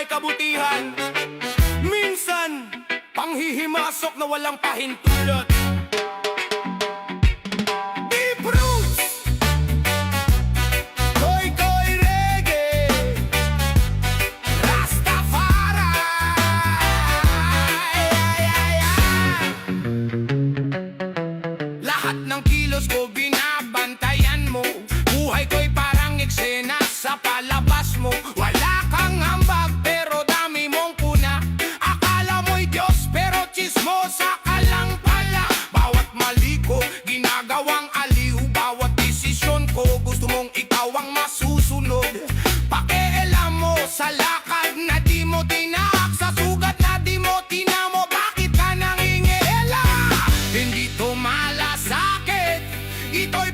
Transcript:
kabutihan. Minsan, panghihimasok na walang pahintulot. Deep roots, koy-koy reggae, Rastafari. Lahat ng kilos ko binabantayan mo. Buhay ko'y parang eksena sa palabas mo. Wala kang ambag pero dami mong puna. Akala mo'y Diyos pero chismosa ka lang pala. Bawat mali ko ginagawang aliw. Bawat desisyon ko gusto mong ikaw ang masusunod. Pakialam mo sa lakad na di mo tinaak, sa sugat na di mo tinamo. Bakit ka nangingiela? Hindi to malasakit, ito'y